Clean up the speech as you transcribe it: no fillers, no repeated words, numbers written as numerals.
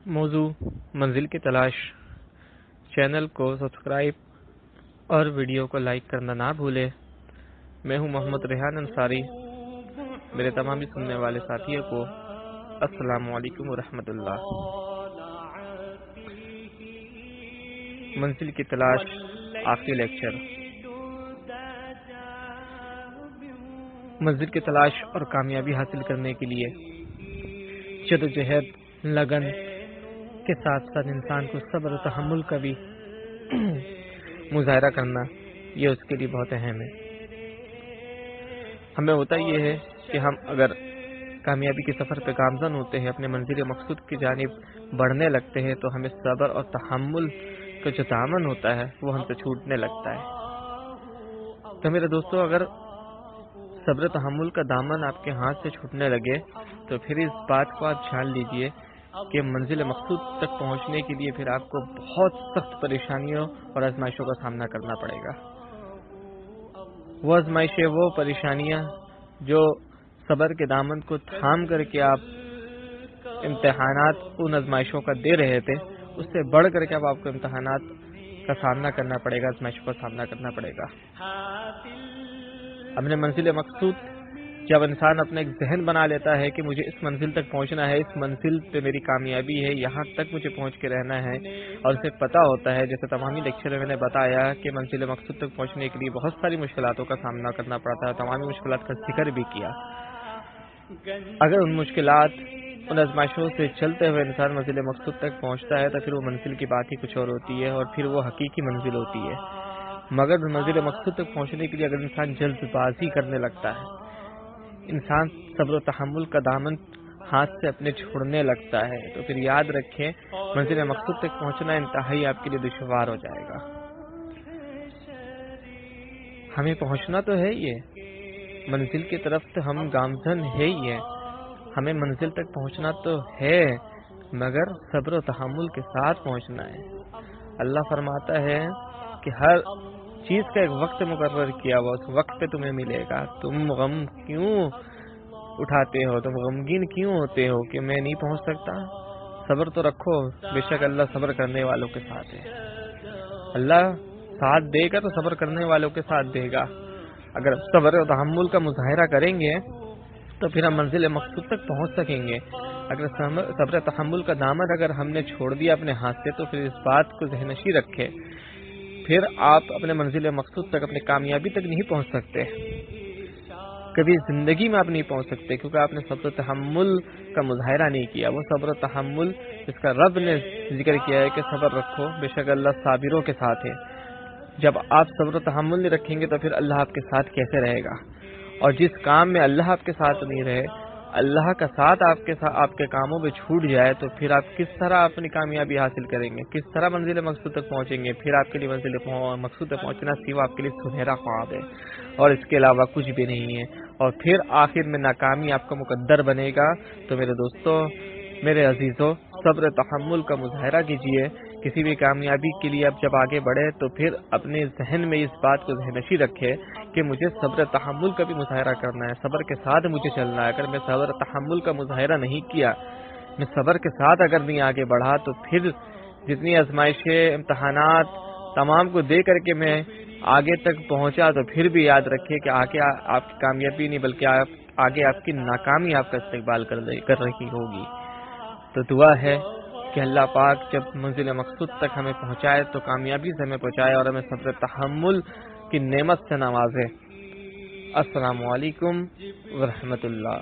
موضوع منزل کی تلاش۔ چینل کو سبسکرائب اور ویڈیو کو لائک کرنا نہ بھولے۔ میں ہوں محمد ریحان انصاری۔ میرے تمام سننے والے ساتھیوں کو السلام علیکم ورحمۃ اللہ۔ منزل کی تلاش آخری لیکچر۔ منزل کی تلاش اور کامیابی حاصل کرنے کے لیے جدوجہد لگن کے ساتھ ساتھ انسان کو صبر و تحمل کا بھی مظاہرہ کرنا یہ اس کے لیے بہت اہم ہے۔ ہمیں ہوتا یہ ہے کہ ہم اگر کامیابی کے سفر پہ گامزن ہوتے ہیں، اپنے منزل مقصود کی جانب بڑھنے لگتے ہیں، تو ہمیں صبر اور تحمل کا جو دامن ہوتا ہے وہ ہم سے چھوٹنے لگتا ہے۔ تو میرے دوستو، اگر صبر و تحمل کا دامن آپ کے ہاتھ سے چھوٹنے لگے تو پھر اس بات کو آپ جان لیجئے کہ منزل مقصود تک پہنچنے کے لیے پھر آپ کو بہت سخت پریشانیوں اور آزمائشوں کا سامنا کرنا پڑے گا۔ وہ آزمائشیں، وہ پریشانیاں جو صبر کے دامن کو تھام کر کے آپ امتحانات ان آزمائشوں کا دے رہے تھے، اس سے بڑھ کر کے اب آپ کو امتحانات کا سامنا کرنا پڑے گا، آزمائشوں کا سامنا کرنا پڑے گا۔ اپنے منزل مقصود جب انسان اپنا ایک ذہن بنا لیتا ہے کہ مجھے اس منزل تک پہنچنا ہے، اس منزل پہ میری کامیابی ہے، یہاں تک مجھے پہنچ کے رہنا ہے، اور اسے پتا ہوتا ہے، جیسے تمامی لیکچر میں نے بتایا کہ منزل مقصود تک پہنچنے کے لیے بہت ساری مشکلاتوں کا سامنا کرنا پڑتا ہے، تمامی مشکلات کا ذکر بھی کیا۔ اگر ان مشکلات، ان آزمائشوں سے چلتے ہوئے انسان منزل مقصود تک پہنچتا ہے تو پھر وہ منزل کی بات ہی کچھ اور ہوتی ہے، اور پھر وہ حقیقی منزل ہوتی ہے۔ مگر منزل مقصود تک پہنچنے کے لیے اگر انسان جلد بازی کرنے لگتا ہے، انسان صبر و تحمل کا دامن ہاتھ سے اپنے چھوڑنے لگتا ہے، تو پھر یاد رکھیں منزل مقصود تک پہنچنا انتہائی آپ کے لیے دشوار ہو جائے گا۔ ہمیں پہنچنا تو ہے ہی ہے، منزل کی طرف تو ہم گامزن ہے ہی ہے، ہمیں منزل تک پہنچنا تو ہے، مگر صبر و تحمل کے ساتھ پہنچنا ہے۔ اللہ فرماتا ہے کہ ہر چیز کا ایک وقت مقرر کیا ہوا، اس وقت پہ تمہیں ملے گا۔ تم غم کیوں اٹھاتے ہو، تم غمگین کیوں ہوتے ہو کہ میں نہیں پہنچ سکتا؟ صبر تو رکھو، بے شک اللہ صبر کرنے والوں کے ساتھ ہے۔ اللہ ساتھ دے گا تو صبر کرنے والوں کے ساتھ دے گا۔ اگر صبر و تحمل کا مظاہرہ کریں گے تو پھر ہم منزل مقصود تک پہنچ سکیں گے۔ اگر صبر و تحمل کا دامن اگر ہم نے چھوڑ دیا اپنے ہاتھ سے، تو پھر اس بات کو ذہن نشین رکھے، پھر آپ اپنے منزل مقصود تک، اپنے کامیابی تک نہیں پہنچ سکتے، کبھی زندگی میں آپ نہیں پہنچ سکتے، کیونکہ آپ نے صبر و تحمل کا مظاہرہ نہیں کیا۔ وہ صبر و تحمل جس کا رب نے ذکر کیا ہے کہ صبر رکھو، بے شک اللہ صابروں کے ساتھ ہے۔ جب آپ صبر و تحمل نہیں رکھیں گے تو پھر اللہ آپ کے ساتھ کیسے رہے گا؟ اور جس کام میں اللہ آپ کے ساتھ نہیں رہے، اللہ کا ساتھ آپ کے کاموں میں چھوٹ جائے، تو پھر آپ کس طرح اپنی کامیابی حاصل کریں گے؟ کس طرح منزل مقصود تک پہنچیں گے؟ پھر آپ کے لیے منزل مقصود تک پہنچنا سوا آپ کے لیے سنہرا خواب ہے، اور اس کے علاوہ کچھ بھی نہیں ہے، اور پھر آخر میں ناکامی آپ کا مقدر بنے گا۔ تو میرے دوستو، میرے عزیزو، صبر تحمل کا مظاہرہ کیجئے۔ کسی بھی کامیابی کے لیے اب جب آگے بڑھے تو پھر اپنے ذہن میں اس بات کو ذہن نشین رکھے کہ مجھے صبر تحمل کا بھی مظاہرہ کرنا ہے، صبر کے ساتھ مجھے چلنا ہے۔ اگر میں صبر تحمل کا مظاہرہ نہیں کیا، میں صبر کے ساتھ اگر نہیں آگے بڑھا، تو پھر جتنی آزمائشیں، امتحانات تمام کو دے کر کے میں آگے تک پہنچا، تو پھر بھی یاد رکھیے کہ آگے آپ کی کامیابی نہیں بلکہ آگے آپ کی ناکامی آپ کا استقبال کر رہی ہوگی۔ تو دعا ہے کہ اللہ پاک جب منزل مقصود تک ہمیں پہنچائے تو کامیابی سے ہمیں پہنچائے اور ہمیں صبر تحمل کی نعمت سے نوازے۔ السلام علیکم ورحمۃ اللہ۔